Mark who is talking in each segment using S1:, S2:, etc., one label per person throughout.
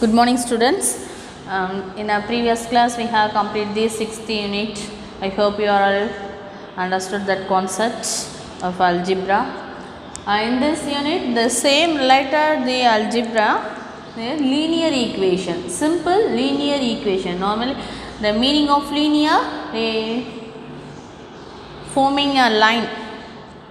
S1: Good morning, students. In our previous class we have completed the 6th unit. I hope you are all understood that concept of algebra. In this unit the same letter, the algebra, the linear equation, simple linear equation. Normally the meaning of linear, forming a line.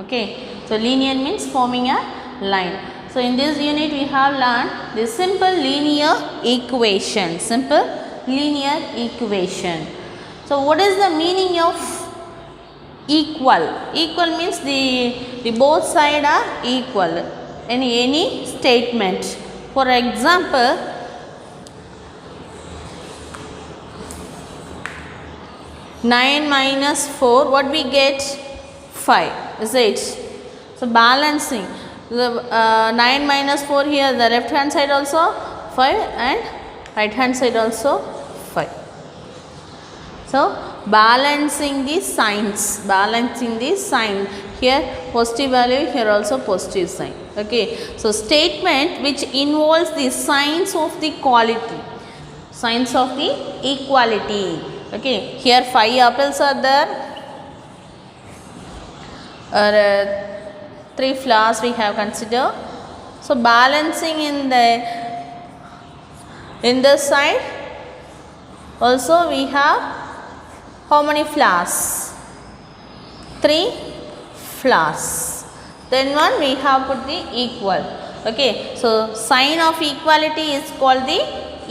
S1: Okay, so linear means forming a line. So in this unit we have learned the simple linear equation. Simple linear equation. So what is the meaning of equal? Equal means the both sides are equal in any statement. For example, nine minus 4, what we get? 5, is it? So balancing. The 9 minus 4 here, the left hand side also 5 and right hand side also 5. So balancing the signs, balancing the sign. Here positive value, here also positive sign. Okay, so statement which involves the signs of the quality, signs of the equality. Okay, here 5 apples are there, 3 flowers we have considered. So balancing in this side also we have how many flowers? 3 flowers. Then one we have put the equal. Okay, so sign of equality is called the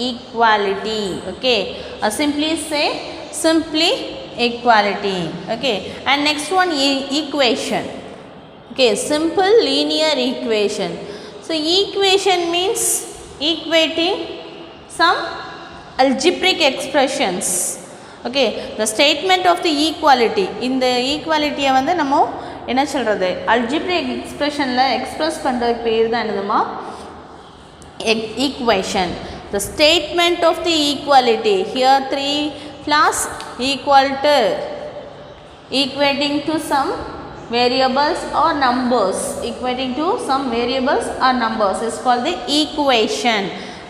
S1: equality. Okay, simply say simply equality. Okay, and next one equation. Okay, simple linear equation. So equation means equating some algebraic expressions. Okay, the statement of the equality. In the equality வந்து நம்ம என்ன சொல்றது, algebraic expressionல express பண்றதுக்கு பேர் தான் என்னதுமா equation. The statement of the equality. Here 3 plus equal to equating to some variables or numbers, equating to some variables or numbers is called the equation.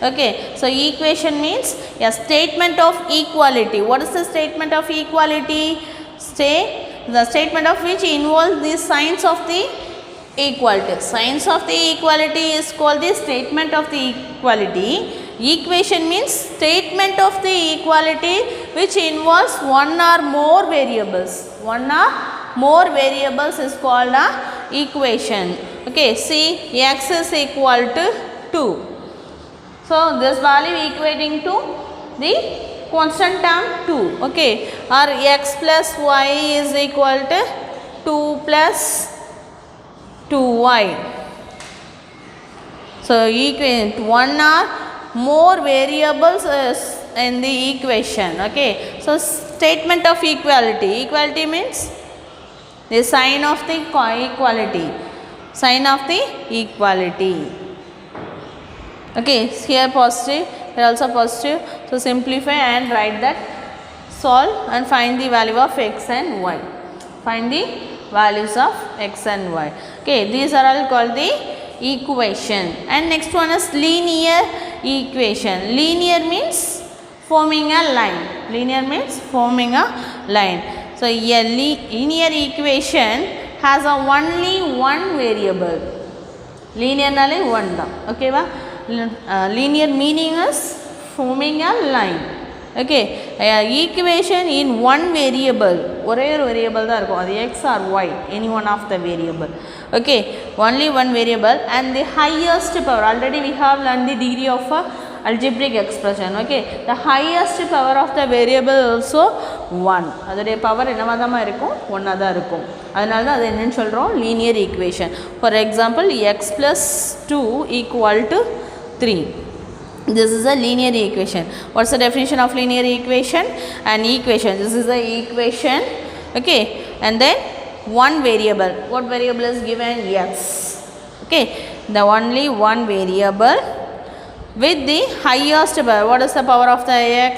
S1: Okay, so equation means a statement of equality. What is the statement of equality? The statement of which involves the signs of the equality. Signs of the equality is called the statement of the equality. Equation means statement of the equality which involves one or more variables. One or more variables is called a equation. Okay, see, x is equal to 2. So this value equating to the constant term 2. Okay, or x plus y is equal to 2 plus 2y. So one or more variables is in the equation. Okay, so statement of equality. Equality means the sign of the equality, sign of the equality. Okay, here positive, here also positive. So simplify and write that, solve and find the value of x and y. Find the values of x and y. Okay, these are all called the equation. And next one is linear equation. Linear means forming a line. Linear means forming a line. So a linear equation has only one variable. Linear nale one da. Okay ba? Linear meaning is forming a line. Okay, equation in one variable. ஒரே ஒரு variable தான் இருக்கும். அது x or y, any one of the variable. Okay, only one variable and the highest power. Already we have learned the degree of algebraic expression. Okay, the highest power of the variable also 1. அதோட power என்னவாதாமா இருக்கும்? 1 தான் இருக்கும். அதனால தான் அது என்னன்னு சொல்றோம், linear equation. For example, x plus 2 equal to 3. This is a linear equation. What's the definition of linear equation? An equation. This is the equation. Okay, and then one variable. What variable is given? X. Okay, the only one variable with the highest power. What is the power of the x?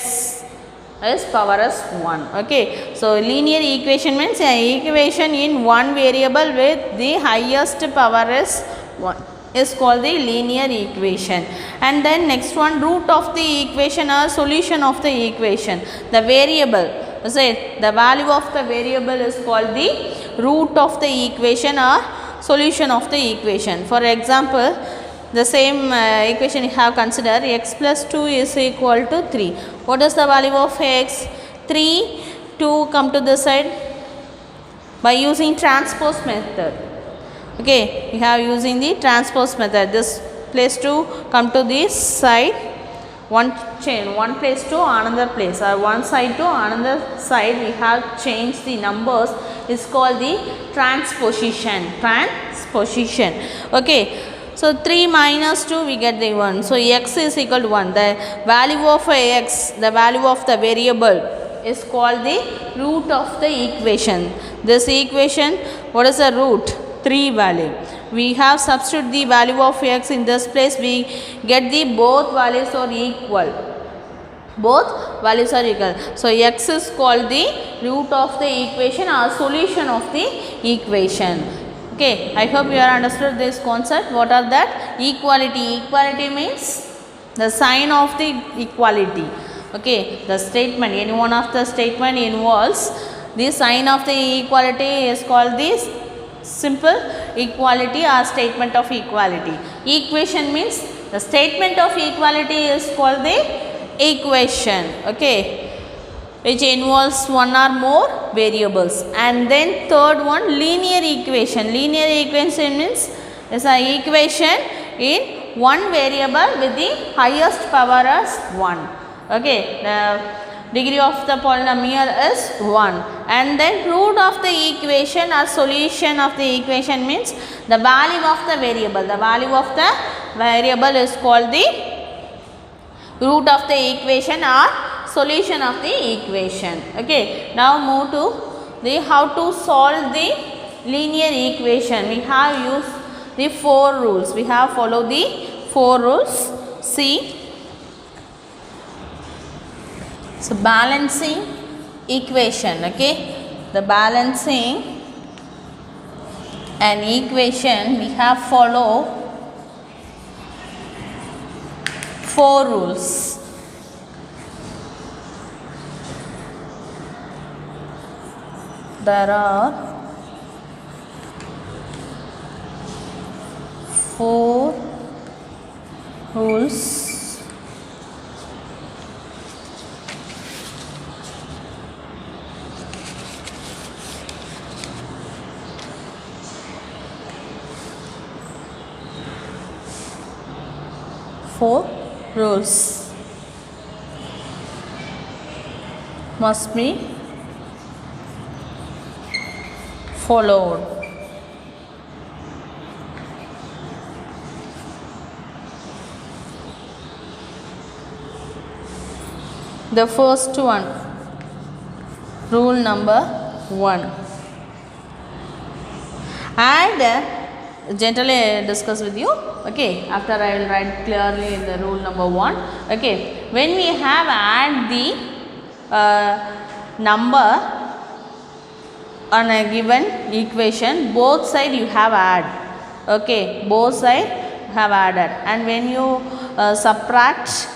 S1: Is power is 1. Okay, so linear equation means an equation in one variable with the highest power is 1. is called the linear equation. And then next one, root of the equation or solution of the equation. The variable, say the value of the variable is called the root of the equation or solution of the equation. For example, the same equation you have considered, x plus 2 is equal to 3. What is the value of x? 3, 2 come to this side by using transpose method. Okay, we have using the transpose method. This place to come to this side, one place to another place, or one side to another side. We have changed the numbers. It's called the transposition. Okay. So 3 minus 2 we get the 1. So x is equal to 1. The value of x, the value of the variable is called the root of the equation. This equation, what is the root? 3 value. We have substitute the value of x in this place. We get the both values are equal. Both values are equal. So x is called the root of the equation or solution of the equation. Okay, I hope you have understood this concept. What are that? Equality. Equality means the sign of the equality. Okay, the statement, any one of the statement involves the sign of the equality is called this simple equality or statement of equality. Equation means the statement of equality is called the equation. Okay, which involves one or more variables. And then third one, linear equation. Linear equation means is an equation in one variable with the highest power as 1. Okay, the degree of the polynomial is 1. And then root of the equation or solution of the equation means the value of the variable. The value of the variable is called the root of the equation or solution of the equation. Okay, now move to the how to solve the linear equation. We have used the 4 rules. We have followed the 4 rules. See, so balancing equation. Okay, the balancing an equation, we have follow 4 rules. There are 4 rules. Rules must be followed. The first one, rule number 1, and generally discuss with you. Okay, after I will write clearly in the rule number 1. Okay, when we have add the number on a given equation, both side you have add. Okay, both side have added, and when you subtract,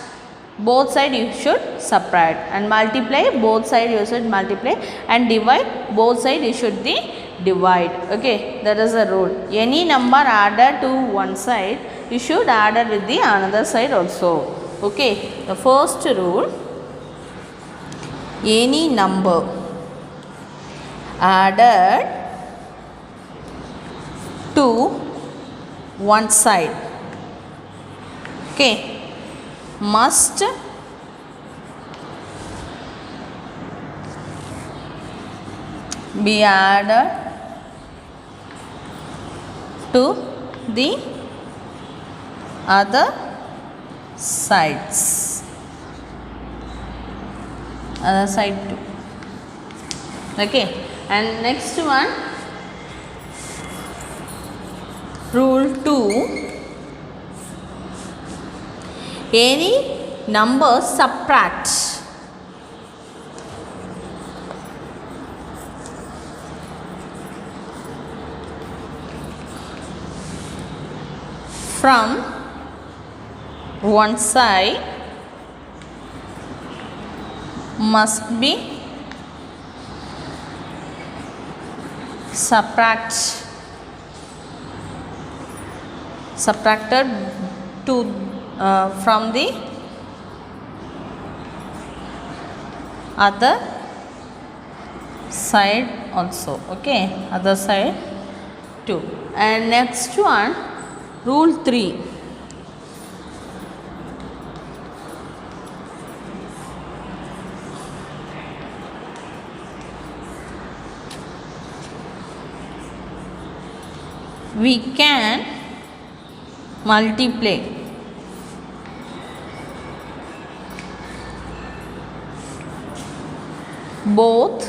S1: both side you should subtract, and multiply, both side you should multiply, and divide, both side you should divide. Okay, that is the rule. Any number added to one side, you should add it with the another side also. Okay, the first rule, any number added to one side, okay, must be added to the other sides, other side too. Okay, and next one, rule 2, any number subtract from one side must be subtracted to from the other side also. Okay, other side too. And next one, rule 3. We can multiply both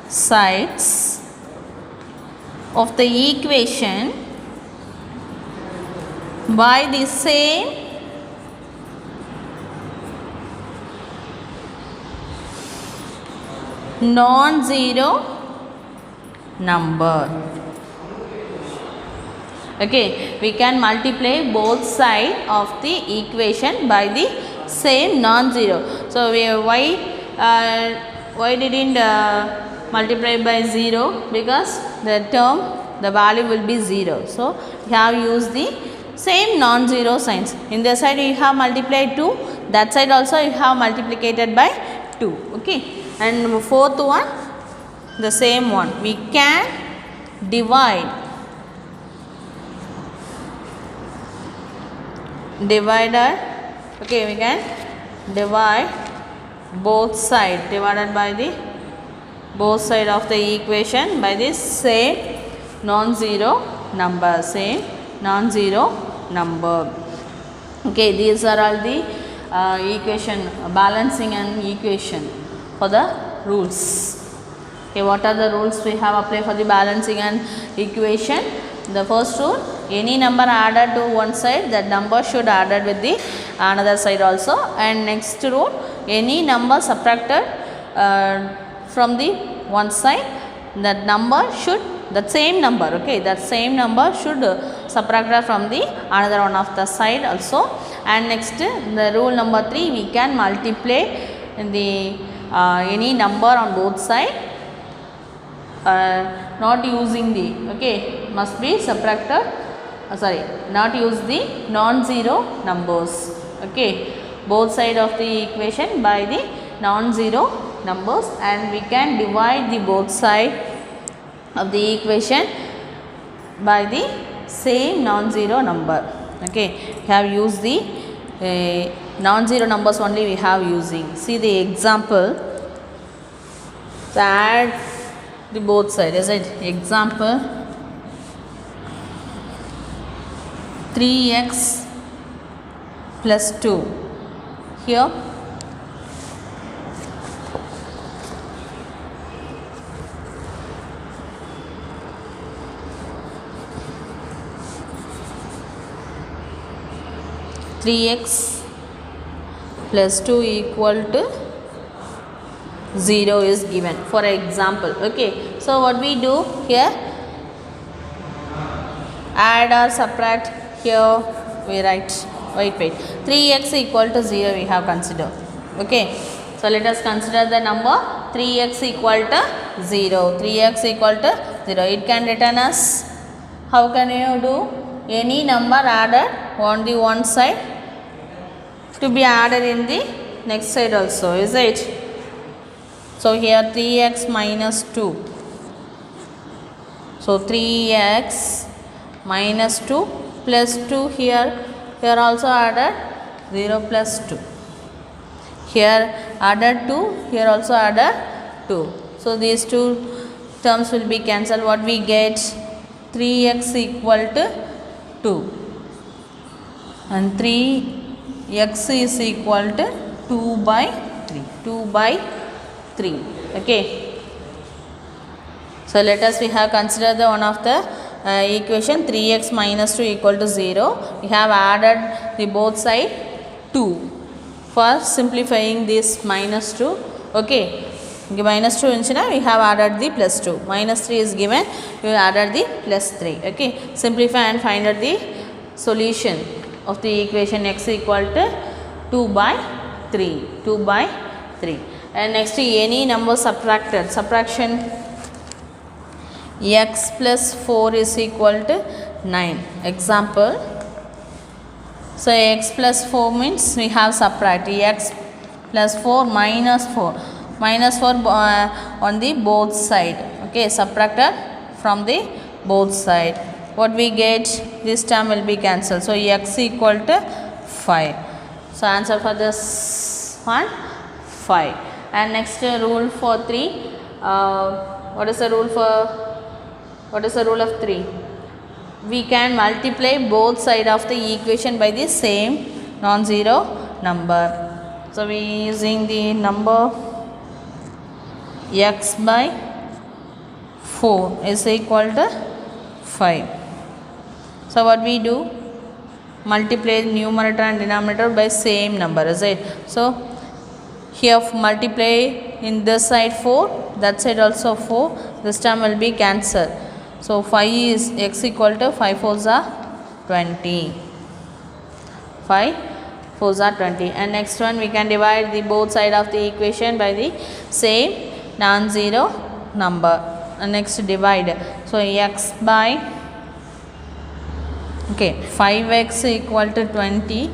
S1: sides of the equation by the same non-zero number. Okay, we can multiply both sides of the equation by the same non-zero. So why didn't multiply by 0? Because the value will be 0. So we have used the same non-zero signs. In this side you have multiplied 2, that side also you have multiplied by 2. Okay, and fourth one, the same one, we can divide okay, we can divide both sides divided by the both side of the equation by the same non-zero number. Okay, these are all the equation, balancing and equation for the rules. Okay, what are the rules we have applied for the balancing and equation? The first rule, any number added to one side, that number should added with the another side also. And next rule, any number subtracted from the one side, that number should, that same number, okay, that same number should subtracted from the another one of the side also. And next, the rule number 3, we can multiply the any number on both side, not using the, okay, must be subtracted, not use the non-zero numbers. Okay, both side of the equation by the non-zero numbers, and we can divide the both side of the equation by the same non-zero number. Okay, we have used the non-zero numbers only we have using. See the example. So add the both side, is it? Example, 3x plus 2. Here (3x plus 2 equal to 0 is given, for example. Okay, so what we do here, add or subtract, here we write, wait 3x equal to 0 we have considered. Okay, so let us consider the number 3x equal to 0. 3x equal to 0, it can return us, how can you do, any number added on the one side to be added in the next side also, is it? So here 3x minus 2. So 3x minus 2 plus 2, here also added 0 plus 2. Here added 2, here also added 2. So these two terms will be cancelled. What we get? 3x equal to 2. And 3x is equal to 2 by 3. 2 by 3. Okay, so let us, we have considered the one of the equation, 3x minus 2 equal to 0. We have added the both side 2 for simplifying this minus 2. Okay, minus 2 inchina, we have added the plus 2. Minus 3 is given, we added the plus 3. Okay, simplify and find out the solution of the equation x equal to 2 by 3. 2 by 3. And next, any number subtracted. Subtraction, x plus 4 is equal to 9. Example, so x plus 4 means we have subtract x plus 4 minus 4. Minus 4 on the both side. Okay, subtracted from the both side. What we get? This term will be cancelled. So x equal to 5. So answer for this one, 5. And next, rule for 3. What is the rule for? What is the rule of 3? We can multiply both sides of the equation by the same non-zero number. So we using the number x by 4 is equal to 5. So what we do? Multiply numerator and denominator by same number, is it? So here multiply in this side 4, that side also 4. This term will be cancelled. So 5 is x equal to 5 4s are 20. 5 4s are 20. And next one, we can divide the both side of the equation by the same non-zero number. And next, divide. So x by 5x equal to 20.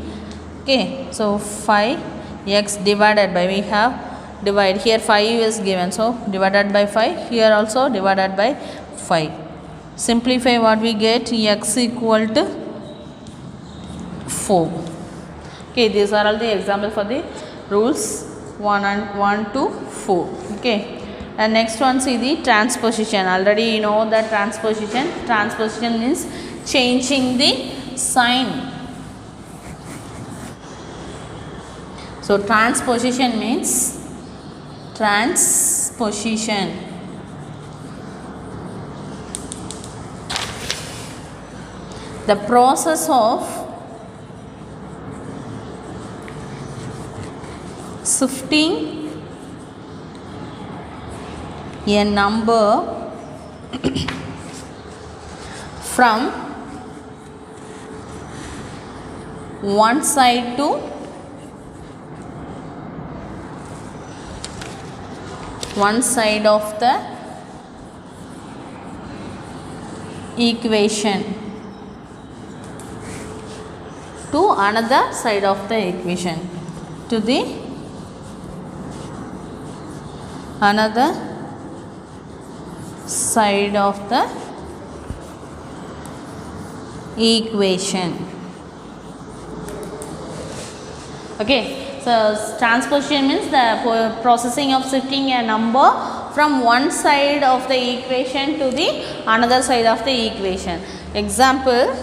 S1: Okay, so 5x divided by, we have divide here, 5 is given, so divided by 5, here also divided by 5. Simplify, what we get? X equal to 4. Okay, these are all the examples for the rules 1 to 4. Okay, and next one, see the transposition. Already you know that transposition. Transposition means changing the sign. So transposition means the process of shifting a number from one side to one side of the equation to another side of the equation, to the another side of the equation. Okay, so transposition means the processing of shifting a number from one side of the equation to the another side of the equation. Example,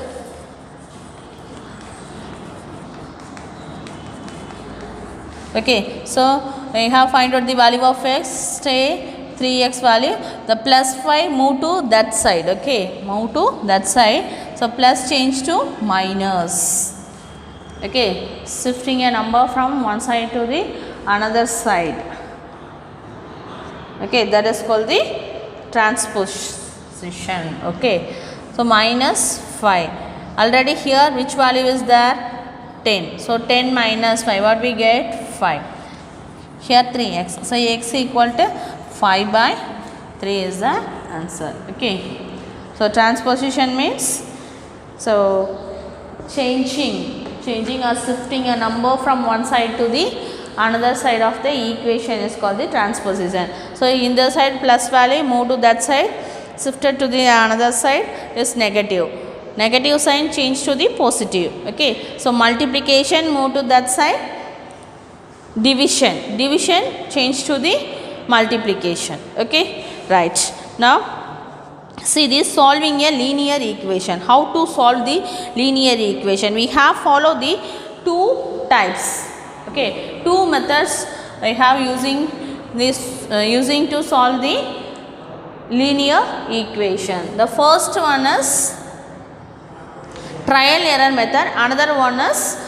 S1: okay, so we have find out the value of x. Say 3x value, the plus 5 move to that side. Okay, move to that side. So plus change to minus. Okay, shifting a number from one side to the another side. Okay, that is called the transposition. Okay, so minus 5. Already here which value is there? 10. So 10 minus 5, what we get? 5. Here 3x. So x equal to 5 by 3 is the answer. Okay, so transposition means changing or shifting a number from one side to the another side of the equation is called the transposition. So in the side plus value move to that side, shifted to the another side is negative. Negative sign change to the positive. Okay, so multiplication move to that side, division change to the multiplication. Okay, right. Now see this, solving a linear equation. How to solve the linear equation? We have followed the two types. Okay, two methods I have using this using to solve the linear equation. The first one is trial error method, another one is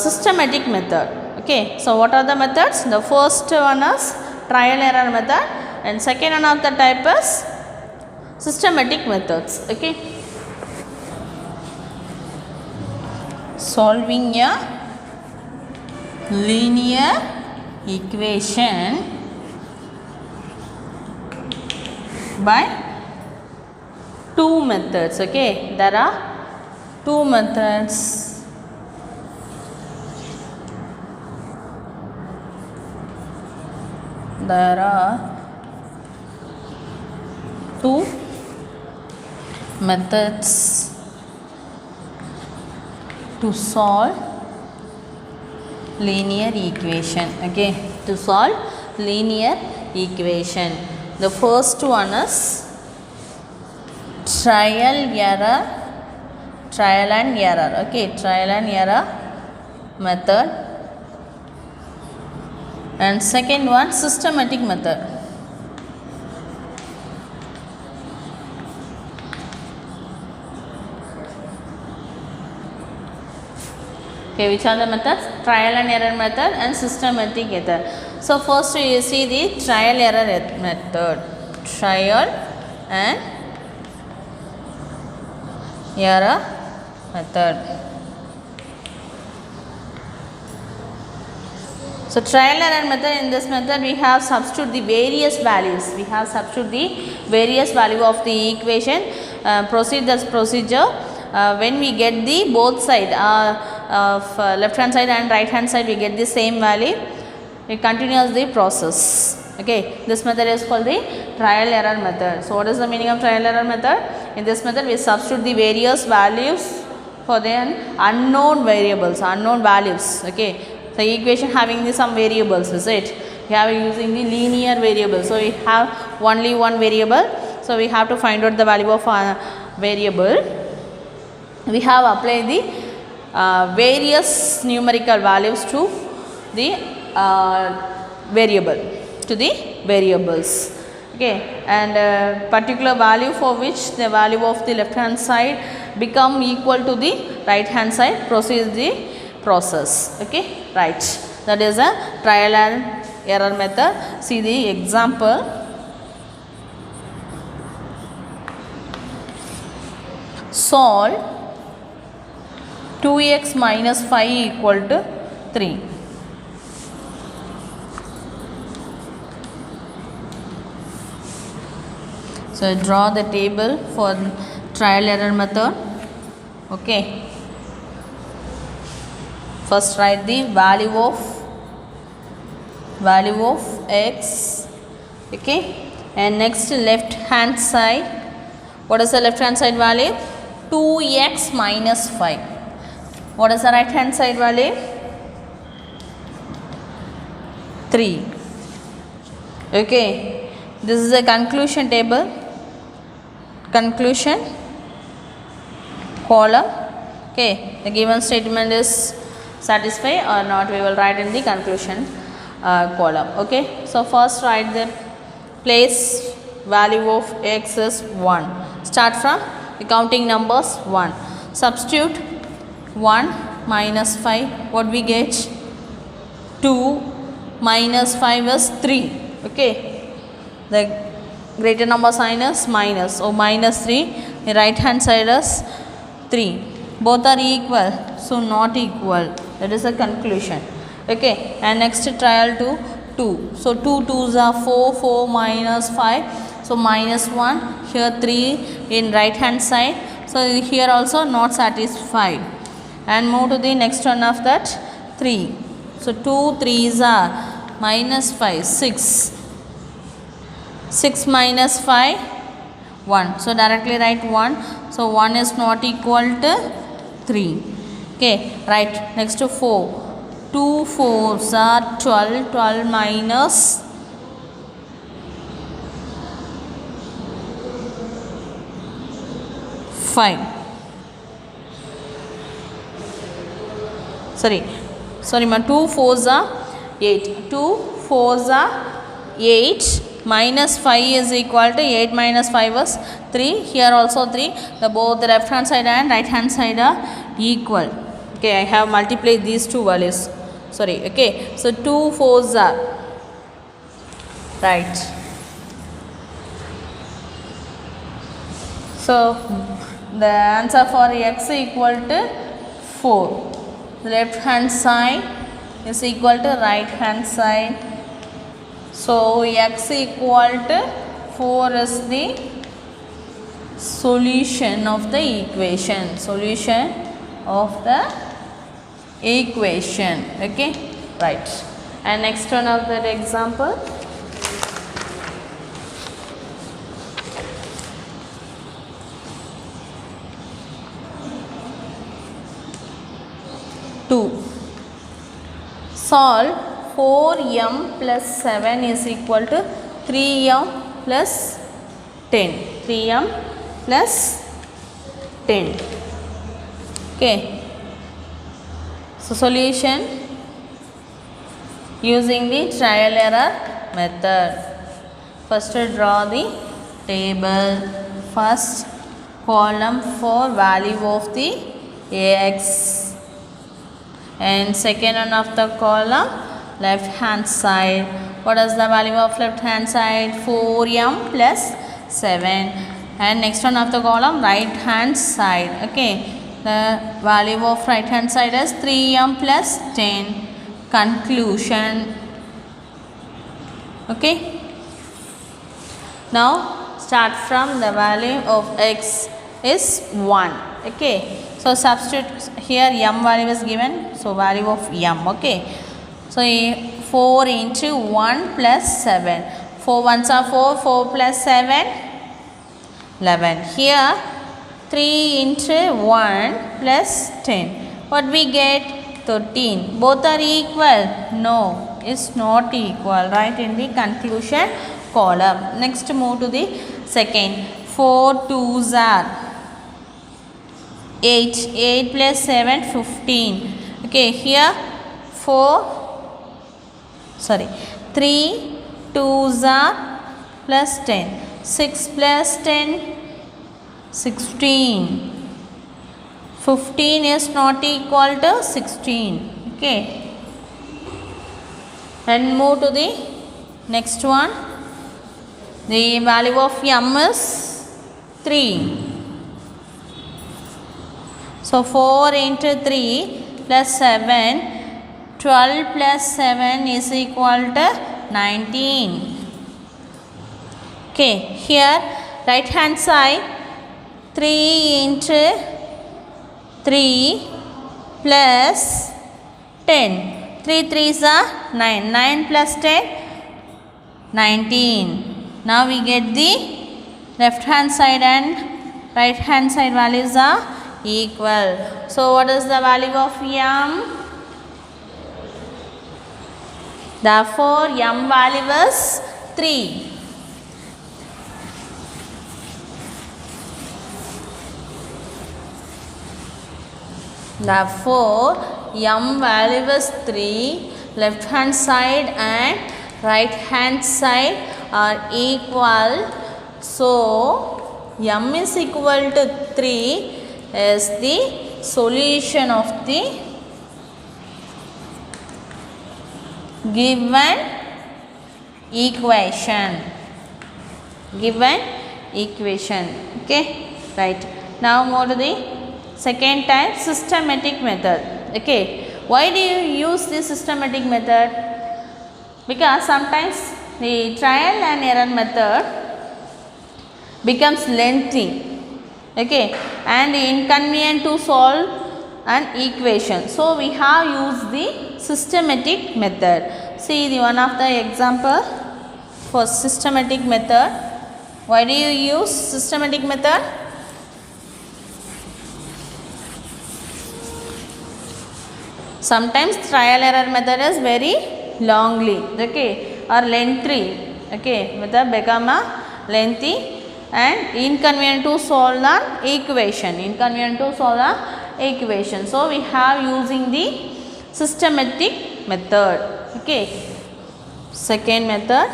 S1: systematic method. Okay, so what are the methods? The first one is trial error method and second one of the type is systematic methods. Okay, solving a linear equation by two methods. Okay, there are two methods. There are two methods to solve linear equation. Okay, to solve linear equation. The first one is trial and error. Okay, trial and error method. And second one, systematic method. Okay, which are the methods? Trial and error method and systematic method. So first you see the trial error method. Trial and error method. So trial and error method, in this method we have substitute the various values. We have substitute the various value of the equation. Proceed this procedure. When we get the both side of left hand side and right hand side, we get the same value. It continues the process. Okay, this method is called the trial error method. So what is the meaning of trial error method? In this method we substitute the various values for the unknown variables, unknown values. Okay, the equation having the some variables, is it? We are using the linear variable. So we have only one variable. So we have to find out the value of a variable. We have applied the various numerical values to the variable, to the variables. Okay, and particular value for which the value of the left hand side become equal to the right hand side, proceeds the process. Okay, right, that is a trial and error method. See the example. Solve 2x minus 5 equal to 3. So draw the table for trial error method. Okay, first write the value of x. Okay, and next left hand side. What is the left hand side value? 2x minus 5. What is the right hand side value? 3. Okay, this is a conclusion table, conclusion column. Okay, the given statement is satisfied or not, we will write in the conclusion column. Okay, so first write the place value of x is 1. Start from the counting numbers 1. Substitute 1 minus 5, what we get? 2 minus 5 is 3. Okay, the greater number sign is minus, so minus 3. The right hand side is 3. Both are equal, so not equal. That is the conclusion. Okay, and next trial to 2. So 2 2s are 4, 4 minus 5, so minus 1. Here 3 in right hand side, so here also not satisfied. And move to the next one of that 3. So 2 3s are minus 5, 6. 6 minus 5, 1. So directly write 1. So 1 is not equal to 3. Okay, right, next to 4. 2 4s are 12. 12 minus 5. Sorry, my 2 4s are 8. 2 4s are 8. Minus 5 is equal to 8 minus 5 is 3. Here also 3. Both the left hand side and right hand side are equal. Okay, I have multiplied these two values. Sorry. Okay, so 2 4s are right. So the answer for x equal to 4. Left hand side is equal to right hand side. So x equal to 4 is the solution of the equation. Solution of the equation. Okay, right. And next one of that example. Solve 4m plus 7 is equal to 3m plus 10. 3m plus 10. Okay. So solution using the trial error method. First draw the table. First column for value of the ax. And second one of the column left hand side. What is the value of left hand side? 4m plus 7. And next one of the column right hand side. Okay, the value of right hand side is 3m plus 10. Conclusion. Okay, now start from the value of x is 1. Okay, so substitute here m value is given, so value of m. Okay, so 4 into 1 plus 7. 4 ones are 4, 4 plus 7 11. Here 3 into 1 plus 10. What we get? 13. Both are equal? No, it's not equal. Right in the conclusion column. Next move to the second. 4 2s are 8. 8 plus 7 15. Okay, here 3 2s are plus 10. 6 plus 10 16. 15 is not equal to 16. Okay, and move to the next one. The value of m is 3. So 4 into 3 plus 7. 12 plus 7 is equal to 19. Okay, here right hand side 3 into 3 plus 10. 3 3s are 9. 9 plus 10 19. Now we get the left hand side and right hand side values are equal. So what is the value of m? Therefore m value is 3. Therefore m value is 3. Left hand side and right hand side are equal. So m is equal to 3 is the solution of the given equation. Okay, right. Now move to the second type, systematic method. Okay, why do you use this systematic method? Because sometimes the trial and error method becomes lengthy, okay, and inconvenient to solve an equation. So we have used the systematic method. See the one of the example for systematic method. Why do you use systematic method? Sometimes trial error method is very longly, okay, or lengthy, okay, method become a lengthy and inconvenient to solve the equation. So we have using the systematic method. Okay, second method.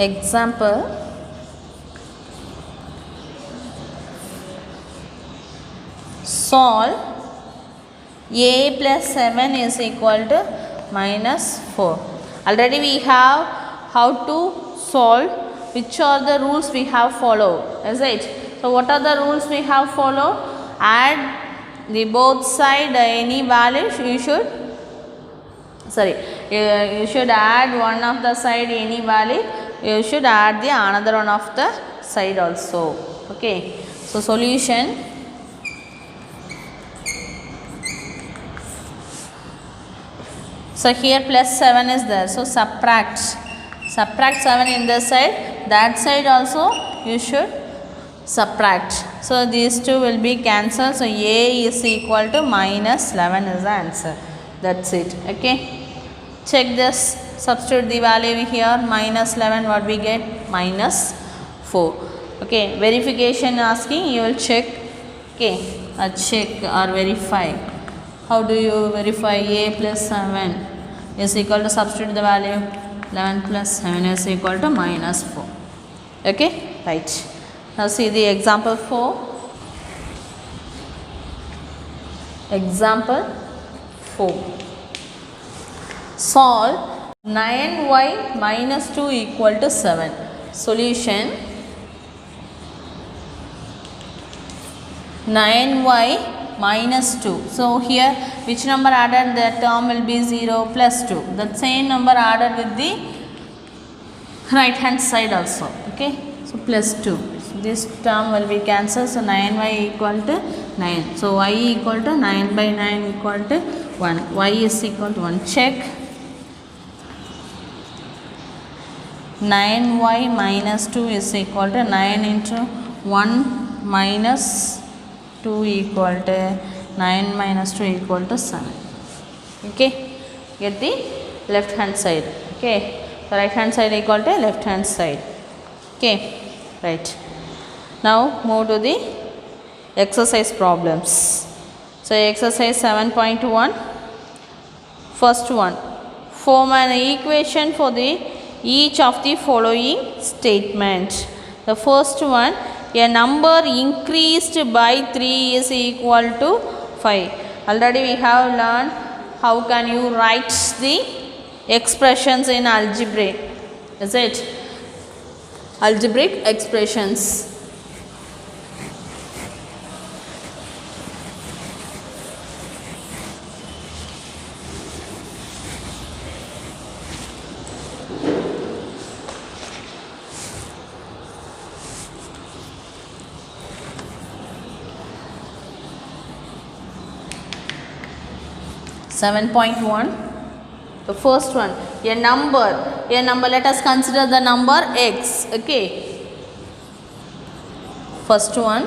S1: Example, solve a plus 7 is equal to minus 4. Already we have how to solve, which are the rules we have followed, is it? So what are the rules we have followed? Add the both side any value, you should you should add one of the side any value, you should add the another one of the side also. Okay, so solution. So here plus 7 is there, so subtract 7 in this side, that side also you should subtract. So these two will be cancelled, so A is equal to minus 11 is the answer. That's it. Okay, check this, substitute the value here, minus 11, what we get? Minus 4. Okay, verification asking, you will check. Okay, check or verify. How do you verify? A plus 7 is equal to, substitute the value, 11 plus 7 is equal to minus 4. Okay, right. Now see the example 4. Example 4. Solve 9y minus 2 equal to 7. Solution: 9y minus 2. So here which number added? The term will be 0 plus 2. That same number added with the right hand side also. Okay, so plus 2. So this term will be cancelled. So 9y equal to 9. So y equal to 9 by 9 equal to 1. Y is equal to 1. Check. 9y minus 2 is equal to 9 into 1 minus 2 equal to 9 minus 2 equal to 7. Okay, get the left hand side. Okay, the right hand side equal to left hand side. Okay, right. Now move to the exercise problems. So exercise 7.1. First one, form an equation for the each of the following statement. The first one, a number increased by 3 is equal to 5. Already we have learned how can you write the expressions in algebra, is it? Algebraic expressions. Seven point 1. The first one, a number, let us consider the number x. Okay, first one,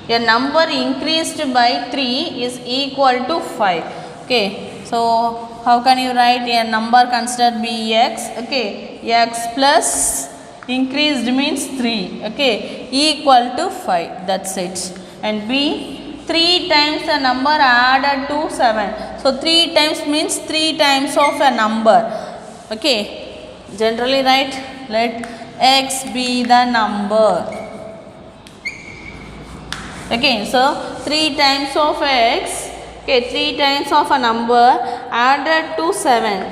S1: a number increased by 3 is equal to 5. Okay, so how can you write a number considered be x? Okay, x plus increased means 3. Okay, equal to 5. That's it. And b, 3 times the number added to 7. So 3 times means 3 times of a number. Okay, generally write, let x be the number. Okay, so 3 times of x. Okay, 3 times of a number added to 7.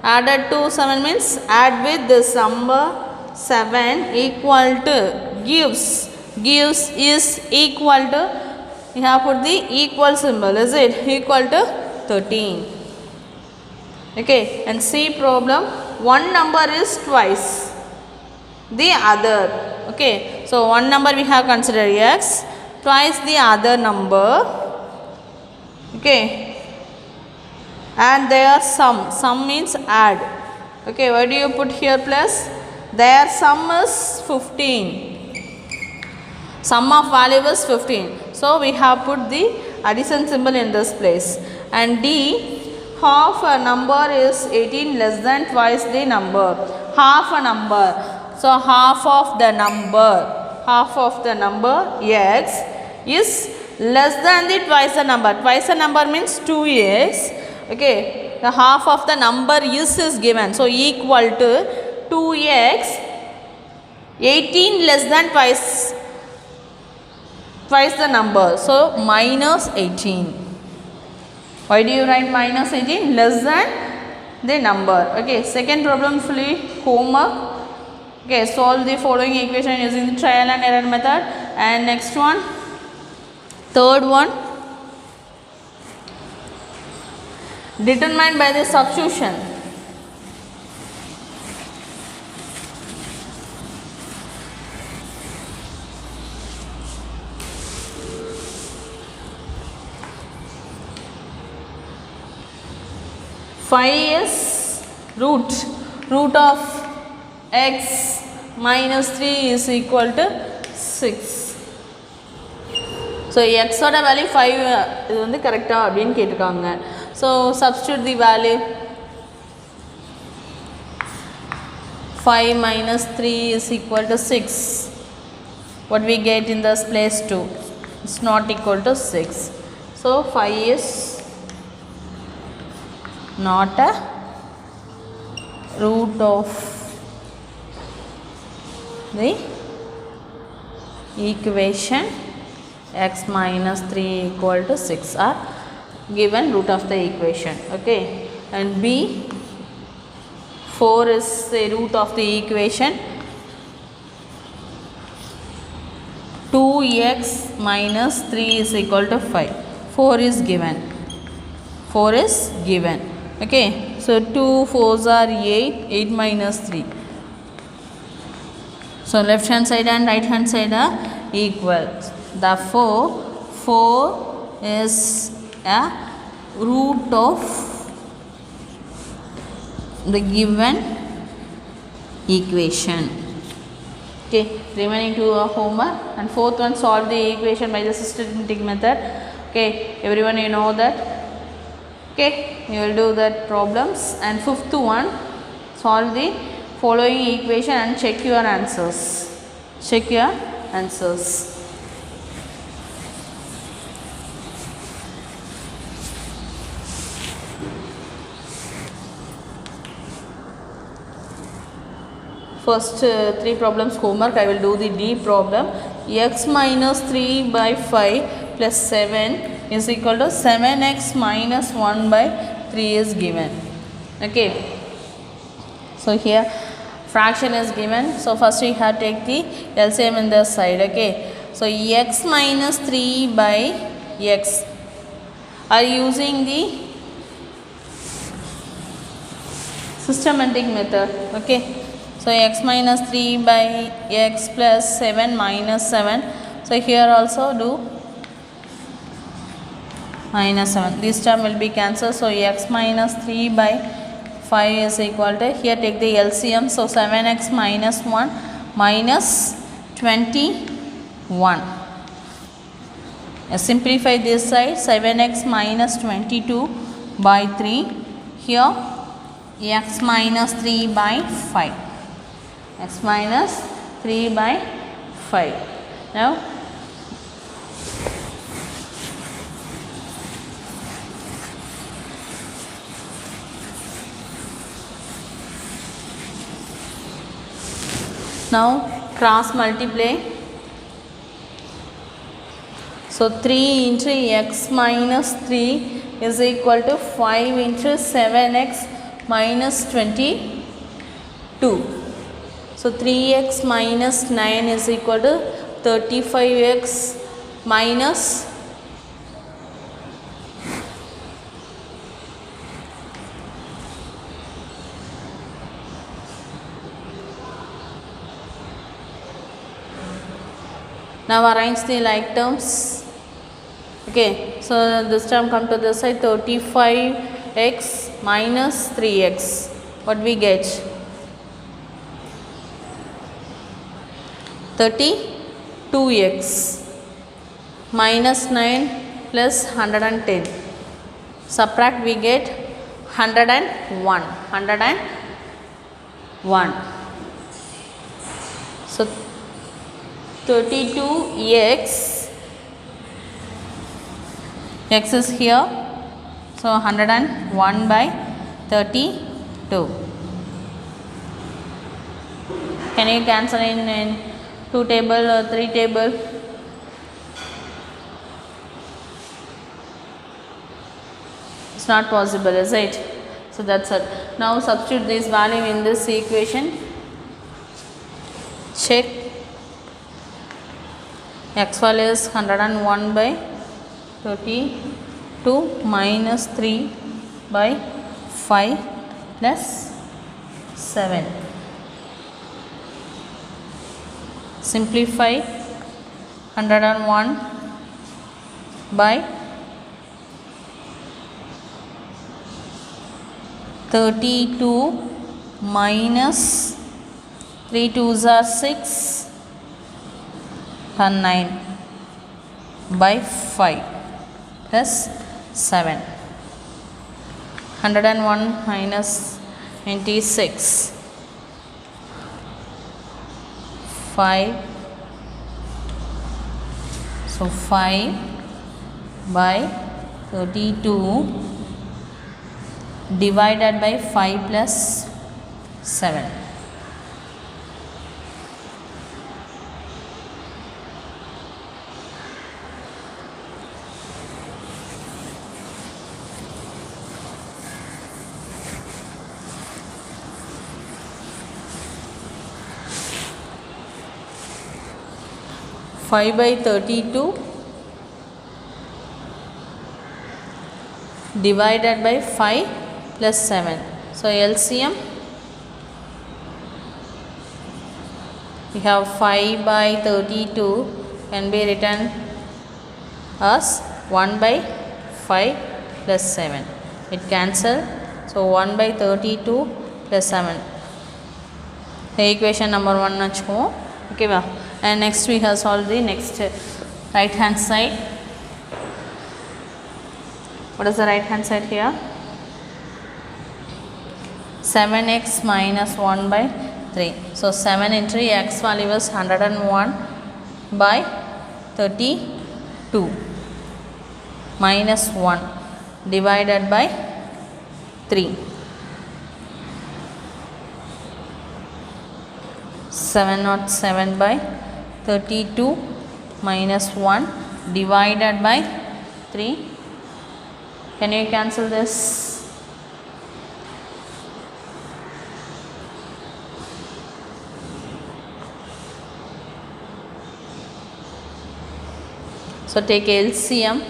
S1: Added to 7 means add with this number 7 equal to gives is equal to, you have put the equal symbol, is it? Equal to 13. Okay, and see problem, one number is twice the other. Okay, so one number we have considered x, twice the other number. Okay, and their sum means add. Okay, why do you put here plus? Their sum is 15. Sum of value is 15. So we have put the addition symbol in this place. And D, half a number is 18 less than twice the number. Half a number. So half of the number x is less than the twice the number. Twice the number means 2x. Okay, the half of the number is given. So equal to 2x, 18 less than twice the number, so minus 18. Why do you write minus 18? Less than the number. Okay, second problem fully homework. Okay, solve the following equation using the trial and error method. And next one, third one, determined by the substitution. Phi is root of x minus 3 is equal to 6. So x oda value 5 இது வந்து கரெக்ட்டா அப்படினு கேட்டிருக்காங்க. So substitute the value. 5 minus 3 is equal to 6. What we get in this place 2. It's not equal to 6. So 5 is not a root of the equation x minus 3 equal to 6 are given root of the equation. Okay, and b 4 is the root of the equation 2x minus 3 is equal to 5. 4 is given. 4 is given. Okay, so 2 4s are 8. 8 minus 3. So left hand side and right hand side are equal. Therefore 4 is a root of the given equation. Okay, remaining two are homework. And fourth one, solve the equation by the systematic method. Okay, everyone you know that. Okay, you will do that problems. And fifth one, solve the following equation and check your answers. Check your answers. First three problems homework. I will do the D problem. X minus 3 by 5 plus 7 is equal to 7x minus 1 by 3 is given. Okay, so here fraction is given. So first we have to take the LCM in the side. Okay, so x minus 3 by x are using the systematic method. Okay, so x minus 3 by x plus 7 minus 7. So here also do minus 7. This term will be cancelled. So x minus 3 by 5 is equal to, here take the LCM. So 7x minus 1 minus 21. Simplify this side. 7x minus 22 by 3. Here x minus 3 by 5. X minus 3 by 5. Now cross multiply. So 3 into x minus 3 is equal to 5 into 7x minus 22. So 3x minus 9 is equal to 35x minus now arrange the like terms. Okay, so this term come to this side. 35x minus 3x. What we get? 32x minus 9 plus 110. Subtract, we get 101. 101. So 32x, x is here. So 101 by 32. Can you cancel in 2 table or 3 table? It's not possible, is it? So that's it. Now substitute this value in this equation. Check. X value is 101 by 32 minus 3 by 5 plus 7. Simplify 101 by 32 minus 3 2s are 6 and 9 by 5 plus 7. 101 minus 26, 5. So 5 by 32 divided by 5 plus 7. Five by 32 divided by 5 plus 7. So LCM, we have 5 by 32 can be written as 1 by 5 plus 7. It cancel. So 1 by 32 plus 7. The equation number 1 nachko. Okay ba. And next we have solved the next right hand side. What is the right hand side here? 7x minus 1 by 3. So 7 into x value was 101 by 32 minus 1 divided by 3. 707 by 32 minus 1 divided by 3. Can you cancel this? So take LCM.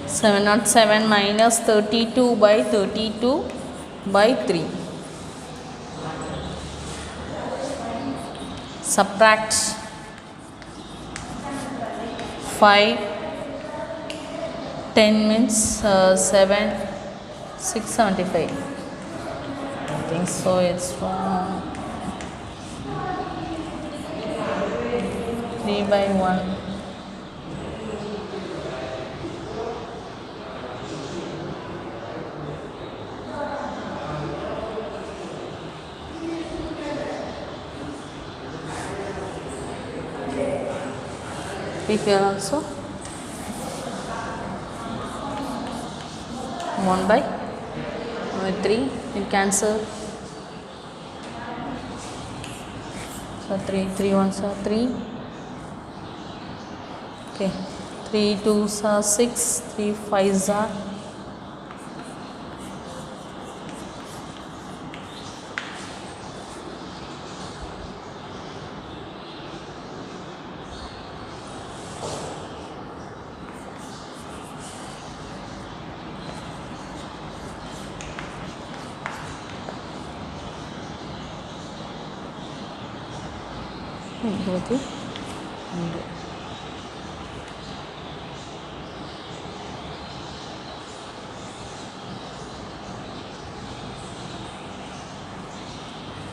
S1: Seven not 7 minus 32 by 32 by 3. Subtract 5, 10 means 7, 675. I think so. It's wrong. 3 by 1. Here also 1 by 3 you cancel. So 3 ones are 3. Okay, 3 2s are 6, 3 5s are 20.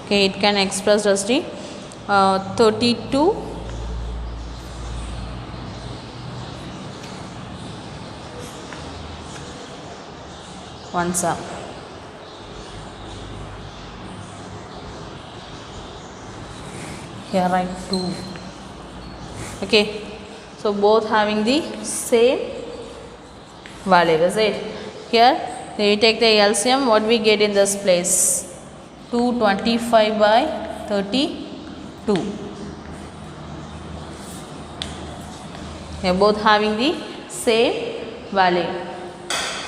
S1: Okay, it can express as the 32 ones up. Here write 2. Okay, so both having the same value, is it? Here we take the LCM, what we get in this place? 225 by 32. They are both having the same value.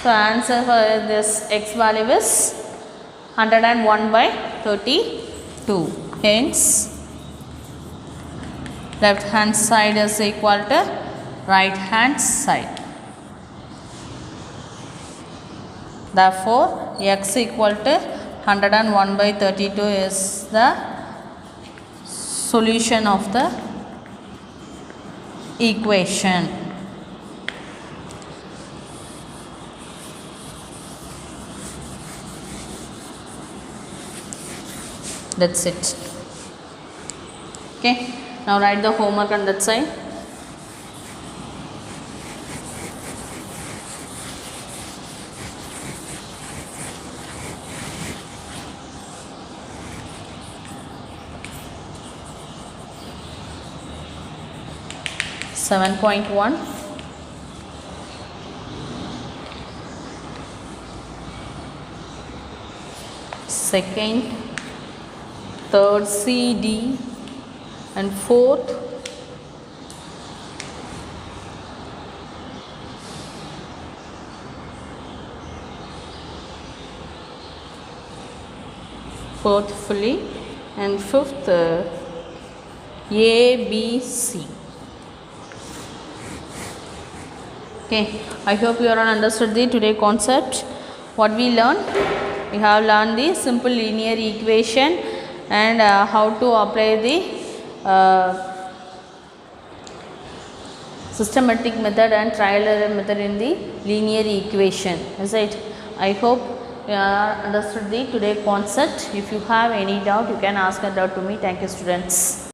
S1: So answer for this x value is 101 by 32. Hence, left hand side is equal to right hand side. Therefore, x equal to 101 by 32 is the solution of the equation. That's it. Okay. Now write the homework on that side. Seven point one. Second, third CD and fourth fully, and fifth A, B, C. Okay, I hope you all understood the today concept. What we learned? We have learned the simple linear equation and how to apply the systematic method and trial error method in the linear equation. Is it? I hope you understood the today concept. If you have any doubt, you can ask a doubt to me. Thank you, students.